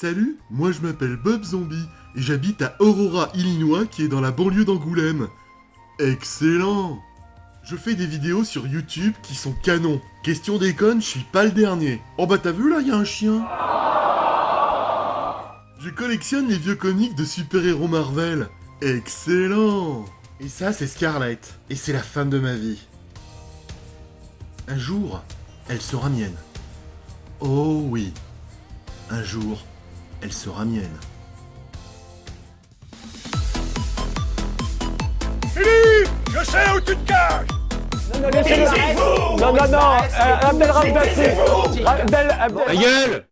Salut, moi je m'appelle Bob Zombie et j'habite à Aurora, Illinois, qui est dans la banlieue d'Angoulême. Excellent! Je fais des vidéos sur YouTube qui sont canons. Question déconne, je suis pas le dernier. Oh bah t'as vu là, y a un chien. Je collectionne les vieux comics de super-héros Marvel. Excellent! Et ça c'est Scarlett, et c'est la femme de ma vie. Un jour, elle sera mienne. Oh oui, un jour, elle sera mienne. Philippe, je sais où tu te caches. Abdel Ta gueule.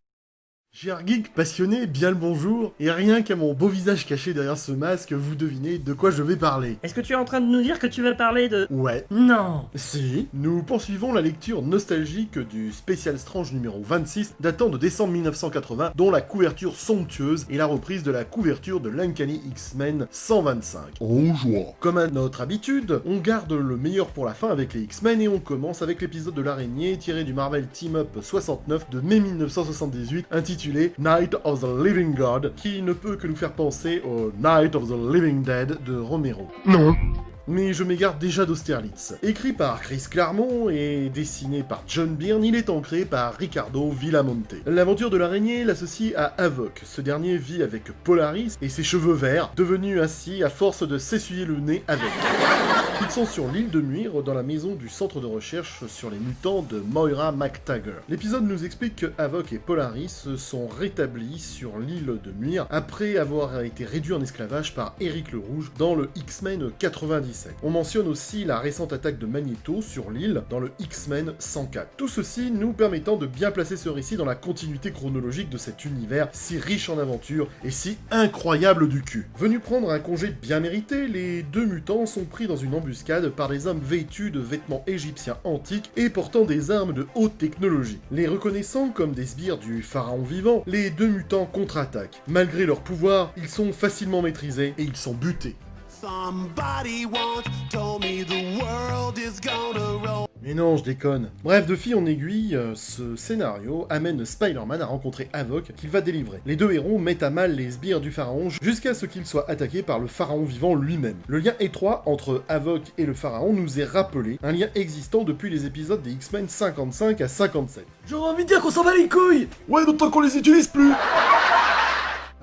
Cher geek passionné, bien le bonjour, et rien qu'à mon beau visage caché derrière ce masque, vous devinez de quoi je vais parler. Est-ce que tu es en train de nous dire que tu vas parler de... Ouais. Non. Si, nous poursuivons la lecture nostalgique du Spécial Strange numéro 26, datant de décembre 1980, dont la couverture somptueuse est la reprise de la couverture de l'Uncanny X-Men 125. En joie. Comme à notre habitude, on garde le meilleur pour la fin avec les X-Men et on commence avec l'épisode de l'araignée tiré du Marvel Team Up 69 de mai 1978, intitulé Night of the Living God, qui ne peut que nous faire penser au Night of the Living Dead de Romero. Non. Mais je m'égare déjà d'Austerlitz. Écrit par Chris Claremont et dessiné par John Byrne, il est ancré par Ricardo Villamonte. L'aventure de l'araignée l'associe à Havok. Ce dernier vit avec Polaris et ses cheveux verts, devenus ainsi à force de s'essuyer le nez avec. Ils sont sur l'île de Muir, dans la maison du centre de recherche sur les mutants de Moira McTaggart. L'épisode nous explique que Havok et Polaris sont rétablis sur l'île de Muir après avoir été réduits en esclavage par Eric le Rouge dans le X-Men 97. On mentionne aussi la récente attaque de Magneto sur l'île dans le X-Men 104. Tout ceci nous permettant de bien placer ce récit dans la continuité chronologique de cet univers si riche en aventures et si incroyable du cul. Venus prendre un congé bien mérité, les deux mutants sont pris dans une embuscade par des hommes vêtus de vêtements égyptiens antiques et portant des armes de haute technologie. Les reconnaissant comme des sbires du pharaon vivant, les deux mutants contre-attaquent. Malgré leur pouvoir, ils sont facilement maîtrisés et ils sont butés. Somebody once told me the world is gonna roll. Mais non, je déconne. Bref, de fil en aiguille, ce scénario amène Spider-Man à rencontrer Havok qu'il va délivrer. Les deux héros mettent à mal les sbires du pharaon jusqu'à ce qu'ils soient attaqués par le pharaon vivant lui-même. Le lien étroit entre Havok et le pharaon nous est rappelé, un lien existant depuis les épisodes des X-Men 55 à 57. J'aurais envie de dire qu'on s'en bat les couilles. Ouais, d'autant qu'on les utilise plus.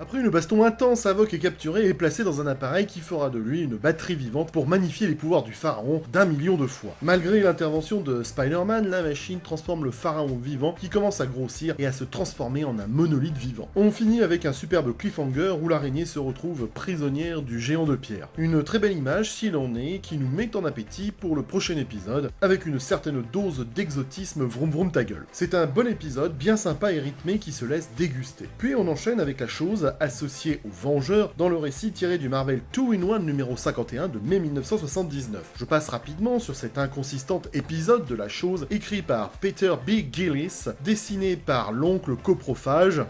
Après une baston intense, Havok est capturé et placé dans un appareil qui fera de lui une batterie vivante pour magnifier les pouvoirs du pharaon d'1 million de fois. Malgré l'intervention de Spider-Man, la machine transforme le pharaon vivant qui commence à grossir et à se transformer en un monolithe vivant. On finit avec un superbe cliffhanger où l'araignée se retrouve prisonnière du géant de pierre. Une très belle image s'il en est qui nous met en appétit pour le prochain épisode avec une certaine dose d'exotisme vroom vroom ta gueule. C'est un bon épisode bien sympa et rythmé qui se laisse déguster. Puis on enchaîne avec la chose associé aux Vengeurs dans le récit tiré du Marvel 2-in-1 numéro 51 de mai 1979. Je passe rapidement sur cet inconsistant épisode de la chose écrit par Peter B. Gillis, dessiné par l'oncle coprophage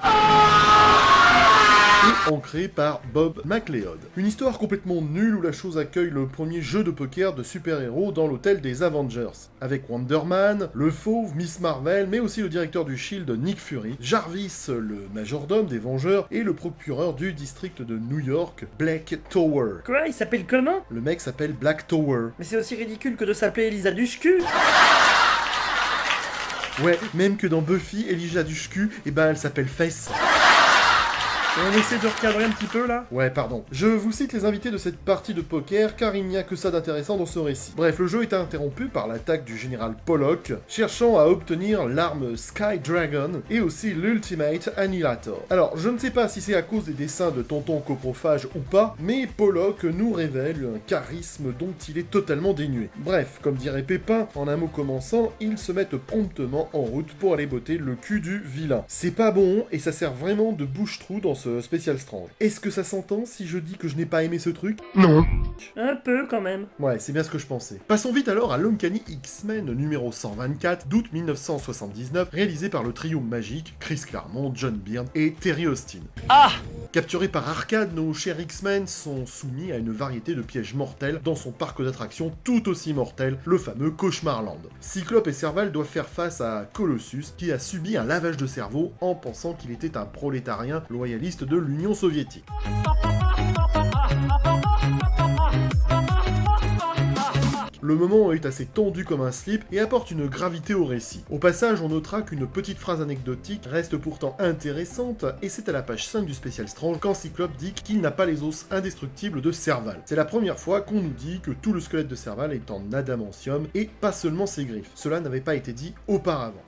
et ancré par Bob McLeod. Une histoire complètement nulle où la chose accueille le premier jeu de poker de super-héros dans l'hôtel des Avengers, avec Wonder Man, le Fauve, Miss Marvel, mais aussi le directeur du Shield Nick Fury, Jarvis, le majordome des Vengeurs, et le procureur du district de New York, Black Tower. Quoi, il s'appelle comment? Le mec s'appelle Black Tower. Mais c'est aussi ridicule que de s'appeler Elisa Dushku. Ouais, même que dans Buffy, Elijah Dushku, elle s'appelle Fess. On essaie de recadrer un petit peu là. Ouais, pardon. Je vous cite les invités de cette partie de poker car il n'y a que ça d'intéressant dans ce récit. Bref, le jeu est interrompu par l'attaque du général Pollock, cherchant à obtenir l'arme Sky Dragon et aussi l'Ultimate Annihilator. Alors, je ne sais pas si c'est à cause des dessins de Tonton Coprophage ou pas, mais Pollock nous révèle un charisme dont il est totalement dénué. Bref, comme dirait Pépin, en un mot commençant, ils se mettent promptement en route pour aller botter le cul du vilain. C'est pas bon et ça sert vraiment de bouche-trou dans ce ce Special Strange. Est-ce que ça s'entend si je dis que je n'ai pas aimé ce truc? Un peu quand même. Ouais, c'est bien ce que je pensais. Passons vite alors à l'Uncanny X-Men numéro 124 d'août 1979, réalisé par le trio magique Chris Claremont, John Byrne et Terry Austin. Capturés par Arcade, nos chers X-Men sont soumis à une variété de pièges mortels dans son parc d'attractions tout aussi mortel, le fameux Cauchemarland. Cyclope et Serval doivent faire face à Colossus, qui a subi un lavage de cerveau en pensant qu'il était un prolétarien loyaliste de l'Union soviétique. Le moment est assez tendu comme un slip et apporte une gravité au récit. Au passage, on notera qu'une petite phrase anecdotique reste pourtant intéressante, et c'est à la page 5 du Special Strange quand Cyclope dit qu'il n'a pas les os indestructibles de Serval. C'est la première fois qu'on nous dit que tout le squelette de Serval est en adamantium et pas seulement ses griffes. Cela n'avait pas été dit auparavant.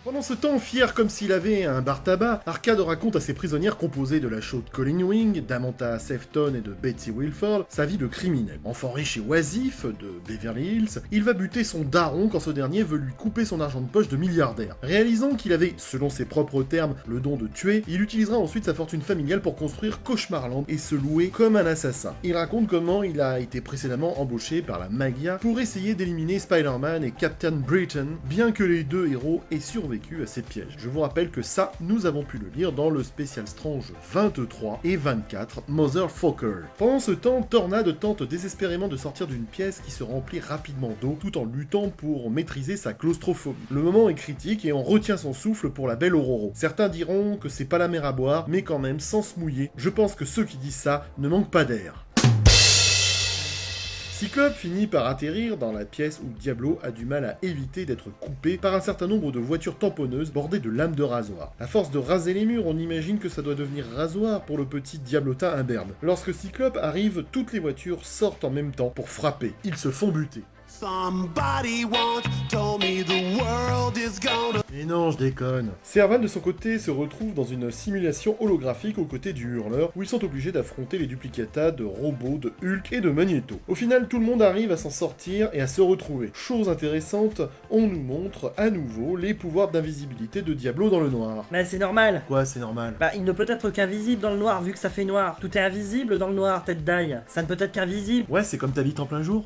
Pendant ce temps, fier comme s'il avait un bar tabac, Arcade raconte à ses prisonnières composées de la chaude Colleen Wing, d'Amanda Sefton et de Betsy Wilford sa vie de criminel. Enfant riche et oisif de Beverly Hills, il va buter son daron quand ce dernier veut lui couper son argent de poche de milliardaire. Réalisant qu'il avait, selon ses propres termes, le don de tuer, il utilisera ensuite sa fortune familiale pour construire Cauchemarland et se louer comme un assassin. Il raconte comment il a été précédemment embauché par la Magia pour essayer d'éliminer Spider-Man et Captain Britain, bien que les deux héros aient survécu à ces pièges. Je vous rappelle que ça, nous avons pu le lire dans le Special Strange 23 et 24, Motherfucker. Pendant ce temps, Tornade tente désespérément de sortir d'une pièce qui se remplit rapidement d'eau tout en luttant pour maîtriser sa claustrophobie. Le moment est critique et on retient son souffle pour la belle Ororo. Certains diront que c'est pas la mer à boire, mais quand même, sans se mouiller, je pense que ceux qui disent ça ne manquent pas d'air. Cyclope finit par atterrir dans la pièce où Diablo a du mal à éviter d'être coupé par un certain nombre de voitures tamponneuses bordées de lames de rasoir. À force de raser les murs, on imagine que ça doit devenir rasoir pour le petit Diablotin imberbe. Lorsque Cyclope arrive, toutes les voitures sortent en même temps pour frapper. Ils se font buter. Somebody once told me the world is gonna... Mais non, je déconne. Serval de son côté se retrouve dans une simulation holographique aux côtés du Hurleur, où ils sont obligés d'affronter les duplicata de robots, de Hulk et de Magneto. Au final, tout le monde arrive à s'en sortir et à se retrouver. Chose intéressante, on nous montre à nouveau les pouvoirs d'invisibilité de Diablo dans le noir. Bah c'est normal. Quoi, c'est normal? Bah il ne peut être qu'invisible dans le noir vu que ça fait noir. Tout est invisible dans le noir, tête d'ail. Ça ne peut être qu'invisible. Ouais, c'est comme t'habites en plein jour.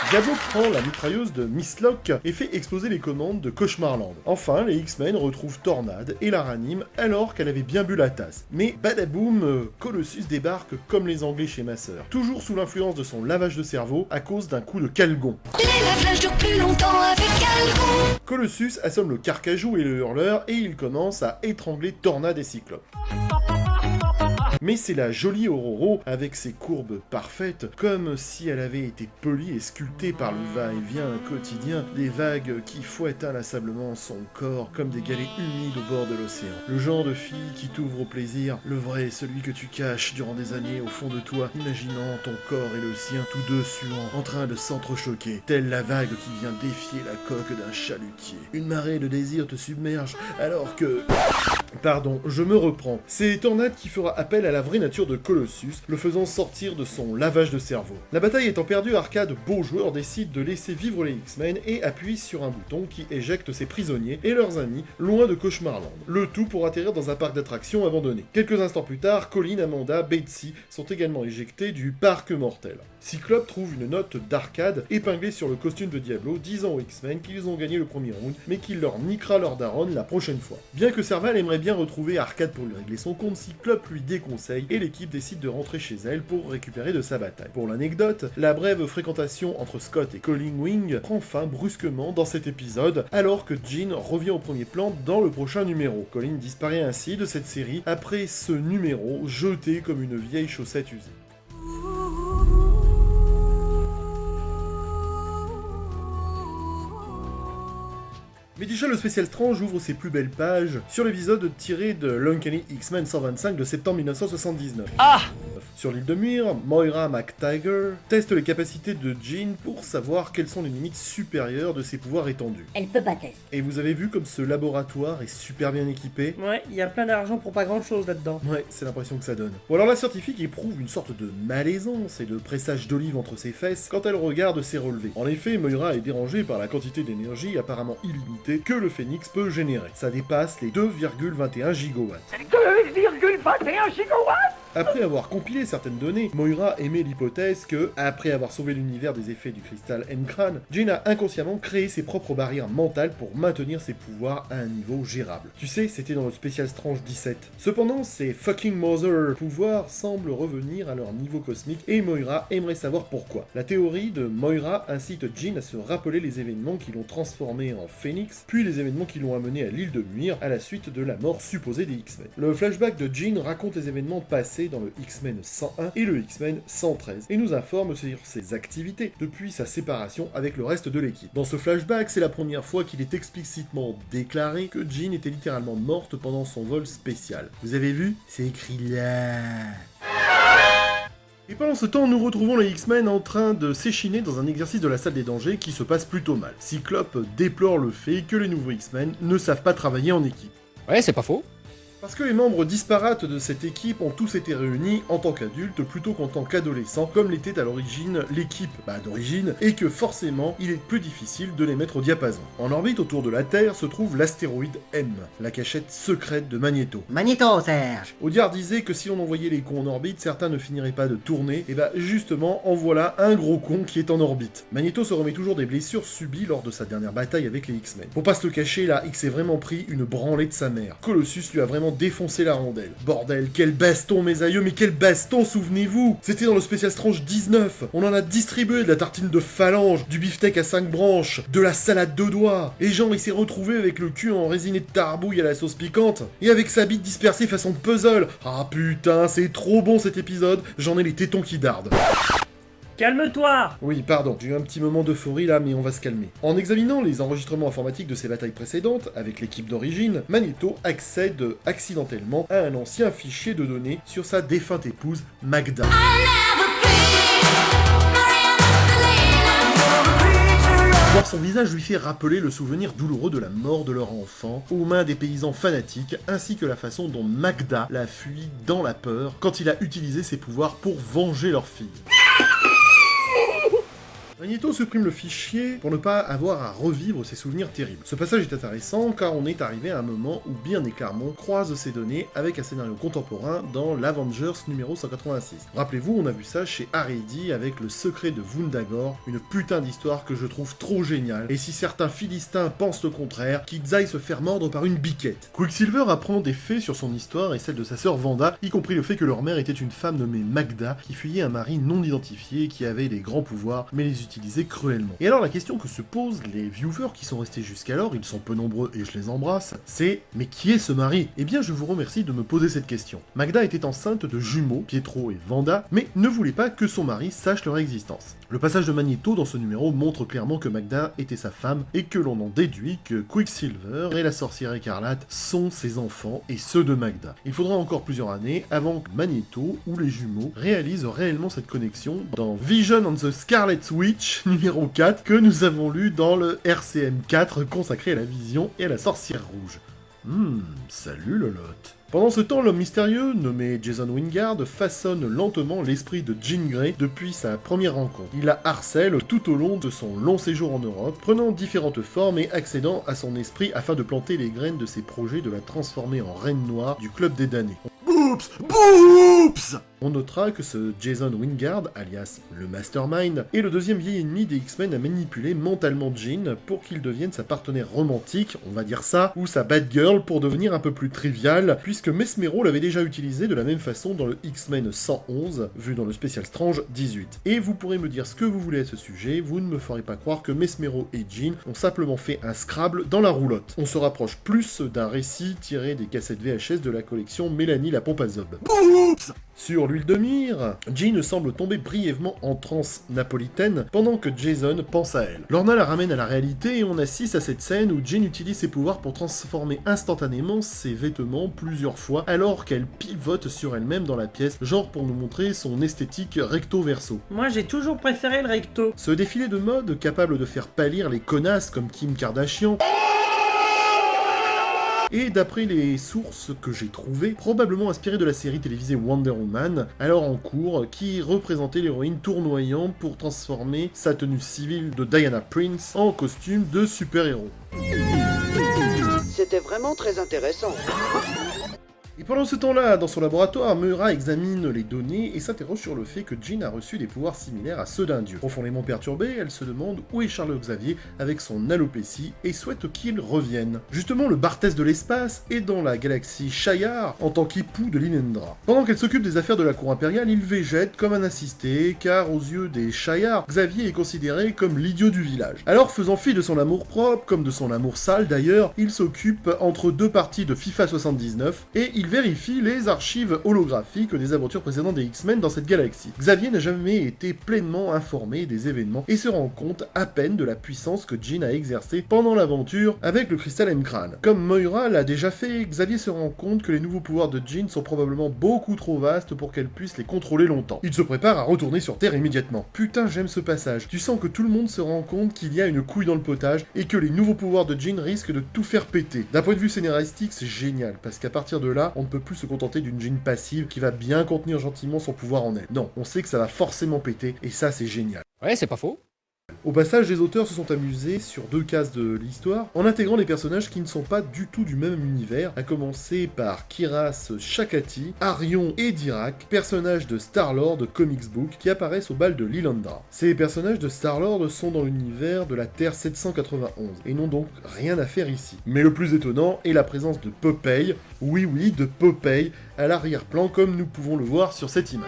Diablo prend la mitrailleuse de Miss Locke et fait exploser les commandes de Cauchemarland. Enfin, les X-Men retrouvent Tornade et la raniment alors qu'elle avait bien bu la tasse. Mais badaboum, Colossus débarque comme les Anglais chez ma sœur. Toujours sous l'influence de son lavage de cerveau à cause d'un coup de calgon. Les lavages durent plus longtemps avec Calgon. Colossus assomme le Carcajou et le Hurleur et il commence à étrangler Tornade et Cyclope. Mais c'est la jolie Ororo, avec ses courbes parfaites, comme si elle avait été polie et sculptée par le va-et-vient quotidien des vagues qui fouettent inlassablement son corps comme des galets humides au bord de l'océan. Le genre de fille qui t'ouvre au plaisir, le vrai, celui que tu caches durant des années au fond de toi, imaginant ton corps et le sien, tous deux suants, en train de s'entrechoquer, telle la vague qui vient défier la coque d'un chalutier. Une marée de désir te submerge, alors que... Pardon, je me reprends. C'est Tornade qui fera appel à la vraie nature de Colossus, le faisant sortir de son lavage de cerveau. La bataille étant perdue, Arcade, beau joueur, décide de laisser vivre les X-Men et appuie sur un bouton qui éjecte ses prisonniers et leurs amis loin de Cauchemarland. Le tout pour atterrir dans un parc d'attractions abandonné. Quelques instants plus tard, Colleen, Amanda, Betsy sont également éjectés du parc mortel. Cyclope trouve une note d'Arcade épinglée sur le costume de Diablo, disant aux X-Men qu'ils ont gagné le premier round, mais qu'il leur niquera leur daronne la prochaine fois. Bien que Serval aimerait bien retrouver Arcade pour lui régler son compte, Cyclope lui déconseille et l'équipe décide de rentrer chez elle pour récupérer de sa bataille. Pour l'anecdote, la brève fréquentation entre Scott et Colleen Wing prend fin brusquement dans cet épisode, alors que Jean revient au premier plan dans le prochain numéro. Colleen disparaît ainsi de cette série après ce numéro jeté comme une vieille chaussette usée. Mais déjà, le Special Strange ouvre ses plus belles pages sur l'épisode tiré de l'Uncanny X-Men 125 de septembre 1979. Sur l'île de Muir, Moira McTaggart teste les capacités de Jean pour savoir quelles sont les limites supérieures de ses pouvoirs étendus. Elle peut pas tester. Et vous avez vu comme ce laboratoire est super bien équipé? Ouais, il y a plein d'argent pour pas grand chose là-dedans. Ouais, c'est l'impression que ça donne. Bon alors la scientifique éprouve une sorte de malaisance et de pressage d'olive entre ses fesses quand elle regarde ses relevés. En effet, Moira est dérangée par la quantité d'énergie apparemment illimitée que le phénix peut générer. Ça dépasse les 2,21 gigawatts. 2,21 gigawatts. Après avoir compilé certaines données, Moira émet l'hypothèse que, après avoir sauvé l'univers des effets du cristal Encran, Jean a inconsciemment créé ses propres barrières mentales pour maintenir ses pouvoirs à un niveau gérable. Tu sais, c'était dans le Special Strange 17. Cependant, ces fucking mother pouvoirs semblent revenir à leur niveau cosmique et Moira aimerait savoir pourquoi. La théorie de Moira incite Jean à se rappeler les événements qui l'ont transformé en Phénix, puis les événements qui l'ont amené à l'île de Muir à la suite de la mort supposée des X-Men. Le flashback de Jean raconte les événements passés dans le X-Men 101 et le X-Men 113 et nous informe sur ses activités depuis sa séparation avec le reste de l'équipe. Dans ce flashback, c'est la première fois qu'il est explicitement déclaré que Jean était littéralement morte pendant son vol spécial. Vous avez vu? C'est écrit là. Et pendant ce temps, nous retrouvons les X-Men en train de s'échiner dans un exercice de la salle des dangers qui se passe plutôt mal. Cyclope déplore le fait que les nouveaux X-Men ne savent pas travailler en équipe. Ouais, c'est pas faux. Parce que les membres disparates de cette équipe ont tous été réunis en tant qu'adultes plutôt qu'en tant qu'adolescents, comme l'était à l'origine l'équipe d'origine, et que forcément, il est plus difficile de les mettre au diapason. En orbite autour de la Terre se trouve l'astéroïde M, la cachette secrète de Magneto. Magneto, Serge. Audiard disait que si l'on envoyait les cons en orbite, certains ne finiraient pas de tourner, et justement, en voilà un gros con qui est en orbite. Magneto se remet toujours des blessures subies lors de sa dernière bataille avec les X-Men. Pour pas se le cacher, là, il s'est vraiment pris une branlée de sa mère. Colossus lui a vraiment défoncer la rondelle. Bordel, quel baston mes aïeux, mais quel baston, souvenez-vous! C'était dans le Special Strange 19, on en a distribué de la tartine de phalange, du beefsteak à 5 branches, de la salade de doigts, et Jean il s'est retrouvé avec le cul enraisiné de tarbouille à la sauce piquante, et avec sa bite dispersée façon puzzle. Ah putain, c'est trop bon cet épisode, j'en ai les tétons qui dardent. Calme-toi! Oui, pardon, j'ai eu un petit moment d'euphorie là, mais on va se calmer. En examinant les enregistrements informatiques de ces batailles précédentes, avec l'équipe d'origine, Magneto accède accidentellement à un ancien fichier de données sur sa défunte épouse, Magda. Voir son visage lui fait rappeler le souvenir douloureux de la mort de leur enfant, aux mains des paysans fanatiques, ainsi que la façon dont Magda l'a fui dans la peur quand il a utilisé ses pouvoirs pour venger leur fille. Magneto supprime le fichier pour ne pas avoir à revivre ses souvenirs terribles. Ce passage est intéressant car on est arrivé à un moment où Byrne et Claremont croisent ces données avec un scénario contemporain dans l'Avengers numéro 186. Rappelez-vous, on a vu ça chez Haredi avec le secret de Wundagore, une putain d'histoire que je trouve trop géniale, et si certains philistins pensent le contraire, qu'ils aillent se faire mordre par une biquette. Quicksilver apprend des faits sur son histoire et celle de sa sœur Wanda, y compris le fait que leur mère était une femme nommée Magda, qui fuyait un mari non identifié et qui avait des grands pouvoirs, mais les utilisé cruellement. Et alors la question que se posent les viewers qui sont restés jusqu'alors, ils sont peu nombreux et je les embrasse, c'est « mais qui est ce mari ?» Eh bien je vous remercie de me poser cette question. Magda était enceinte de jumeaux, Pietro et Wanda, mais ne voulait pas que son mari sache leur existence. Le passage de Magneto dans ce numéro montre clairement que Magda était sa femme et que l'on en déduit que Quicksilver et la sorcière écarlate sont ses enfants et ceux de Magda. Il faudra encore plusieurs années avant que Magneto ou les jumeaux réalisent réellement cette connexion dans Vision on the Scarlet Witch numéro 4 que nous avons lu dans le RCM 4 consacré à la Vision et à la sorcière rouge. Salut Lolotte. Pendant ce temps, l'homme mystérieux, nommé Jason Wingard, façonne lentement l'esprit de Jean Grey depuis sa première rencontre. Il la harcèle tout au long de son long séjour en Europe, prenant différentes formes et accédant à son esprit afin de planter les graines de ses projets de la transformer en reine noire du club des damnés. Boops! Boops! On notera que ce Jason Wingard, alias le Mastermind, est le deuxième vieil ennemi des X-Men à manipuler mentalement Jean pour qu'il devienne sa partenaire romantique, on va dire ça, ou sa bad girl pour devenir un peu plus trivial, puisque Mesmero l'avait déjà utilisé de la même façon dans le X-Men 111, vu dans le Special Strange 18. Et vous pourrez me dire ce que vous voulez à ce sujet, vous ne me ferez pas croire que Mesmero et Jean ont simplement fait un Scrabble dans la roulotte. On se rapproche plus d'un récit tiré des cassettes VHS de la collection Mélanie la pompe à zob. Oups. Sur l'huile de mire, Jean semble tomber brièvement en transe napolitaine pendant que Jason pense à elle. Lorna la ramène à la réalité et on assiste à cette scène où Jean utilise ses pouvoirs pour transformer instantanément ses vêtements plusieurs fois alors qu'elle pivote sur elle-même dans la pièce, genre pour nous montrer son esthétique recto-verso. Moi j'ai toujours préféré le recto. Ce défilé de mode capable de faire pâlir les connasses comme Kim Kardashian et d'après les sources que j'ai trouvées, probablement inspiré de la série télévisée Wonder Woman, alors en cours, qui représentait l'héroïne tournoyant pour transformer sa tenue civile de Diana Prince en costume de super-héros. C'était vraiment très intéressant. Et pendant ce temps-là, dans son laboratoire, Moira examine les données et s'interroge sur le fait que Jean a reçu des pouvoirs similaires à ceux d'un dieu. Profondément perturbée, elle se demande où est Charles Xavier avec son alopécie et souhaite qu'il revienne. Justement, le Barthès de l'espace est dans la galaxie Shayar en tant qu'époux de Lynendra. Pendant qu'elle s'occupe des affaires de la cour impériale, il végète comme un assisté, car aux yeux des Shayar, Xavier est considéré comme l'idiot du village. Alors, faisant fi de son amour propre, comme de son amour sale d'ailleurs, il s'occupe entre deux parties de FIFA 79 et il vérifie les archives holographiques des aventures précédentes des X-Men dans cette galaxie. Xavier n'a jamais été pleinement informé des événements et se rend compte à peine de la puissance que Jean a exercée pendant l'aventure avec le cristal M-Crane. Comme Moira l'a déjà fait, Xavier se rend compte que les nouveaux pouvoirs de Jean sont probablement beaucoup trop vastes pour qu'elle puisse les contrôler longtemps. Il se prépare à retourner sur Terre immédiatement. Putain, j'aime ce passage. Tu sens que tout le monde se rend compte qu'il y a une couille dans le potage et que les nouveaux pouvoirs de Jean risquent de tout faire péter. D'un point de vue scénaristique, c'est génial, parce qu'à partir de là, on ne peut plus se contenter d'une Jean passive qui va bien contenir gentiment son pouvoir en elle. Non, on sait que ça va forcément péter, et ça c'est génial. Ouais, c'est pas faux. Au passage, les auteurs se sont amusés sur deux cases de l'histoire en intégrant des personnages qui ne sont pas du tout du même univers, à commencer par Kiras Shakati, Arion et Dirac, personnages de Star-Lord Comics Book qui apparaissent au bal de Lilandra. Ces personnages de Star-Lord sont dans l'univers de la Terre 791 et n'ont donc rien à faire ici. Mais le plus étonnant est la présence de Popeye, oui, de Popeye, à l'arrière-plan comme nous pouvons le voir sur cette image.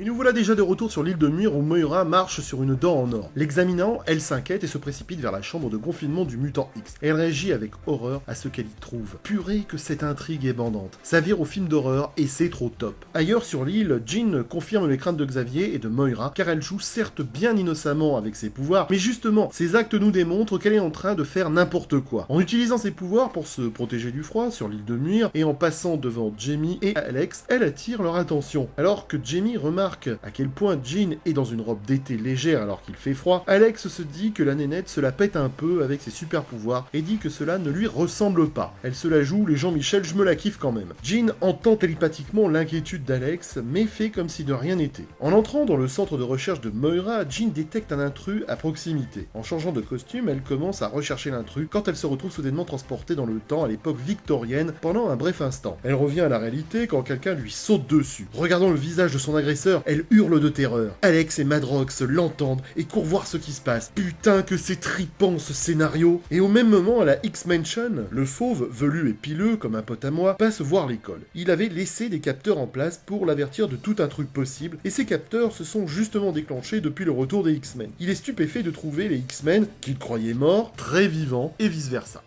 Et nous voilà déjà de retour sur l'île de Mur où Moira marche sur une dent en or. L'examinant, elle s'inquiète et se précipite vers la chambre de confinement du mutant X. Elle réagit avec horreur à ce qu'elle y trouve. Purée que cette intrigue est bandante. Ça vire au film d'horreur et c'est trop top. Ailleurs sur l'île, Jean confirme les craintes de Xavier et de Moira car elle joue certes bien innocemment avec ses pouvoirs, mais justement, ses actes nous démontrent qu'elle est en train de faire n'importe quoi. En utilisant ses pouvoirs pour se protéger du froid sur l'île de Mur et en passant devant Jamie et Alex, elle attire leur attention. Alors que Jamie remarque à quel point Jean est dans une robe d'été légère alors qu'il fait froid, Alex se dit que la nénette se la pète un peu avec ses super pouvoirs et dit que cela ne lui ressemble pas. Elle se la joue, les Jean-Michel, je me la kiffe quand même. Jean entend télépathiquement l'inquiétude d'Alex, mais fait comme si de rien n'était. En entrant dans le centre de recherche de Moira, Jean détecte un intrus à proximité. En changeant de costume, elle commence à rechercher l'intrus quand elle se retrouve soudainement transportée dans le temps à l'époque victorienne pendant un bref instant. Elle revient à la réalité quand quelqu'un lui saute dessus. Regardant le visage de son agresseur, elle hurle de terreur. Alex et Madrox l'entendent et courent voir ce qui se passe. Putain que c'est tripant ce scénario. Et au même moment, à la X-Mansion, le fauve, velu et pileux comme un pote à moi, passe voir l'école. Il avait laissé des capteurs en place pour l'avertir de tout un truc possible, et ces capteurs se sont justement déclenchés depuis le retour des X-Men. Il est stupéfait de trouver les X-Men, qu'il croyait morts, très vivants, et vice-versa.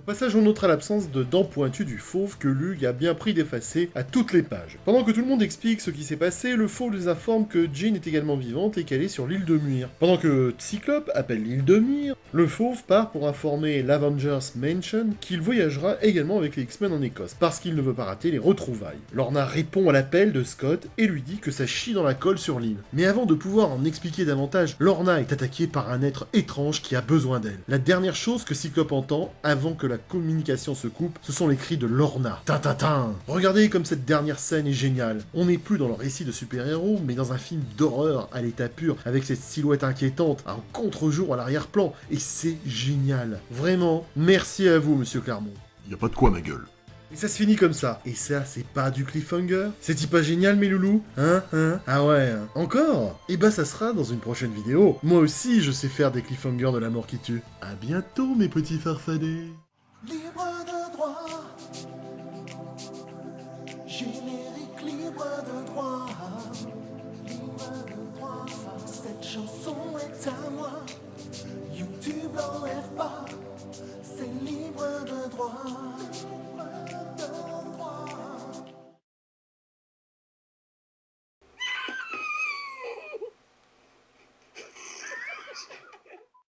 Au passage, on notera l'absence de dents pointues du fauve que Lug a bien pris d'effacer à toutes les pages. Pendant que tout le monde explique ce qui s'est passé, le fauve les informe que Jean est également vivante et qu'elle est sur l'île de Mire. Pendant que Cyclope appelle l'île de Mire, le fauve part pour informer l'Avengers Mansion qu'il voyagera également avec les X-Men en Écosse, parce qu'il ne veut pas rater les retrouvailles. Lorna répond à l'appel de Scott et lui dit que ça chie dans la colle sur l'île. Mais avant de pouvoir en expliquer davantage, Lorna est attaquée par un être étrange qui a besoin d'elle. La dernière chose que Cyclope entend, avant que la communication se coupe, ce sont les cris de Lorna. Tintintin. Regardez comme cette dernière scène est géniale. On n'est plus dans le récit de super-héros, mais dans un film d'horreur à l'état pur, avec cette silhouette inquiétante, un contre-jour à l'arrière-plan, et c'est génial. Vraiment, merci à vous, monsieur Claremont. Y a pas de quoi, ma gueule. Et ça se finit comme ça. Et ça, c'est pas du cliffhanger? C'est-il pas génial, mes loulous? Hein? Ah ouais, hein. Encore? Et bah ça sera dans une prochaine vidéo. Moi aussi, je sais faire des cliffhangers de la mort qui tue. À bientôt, mes petits farfadets. Libre de droit, générique libre de droit, cette chanson.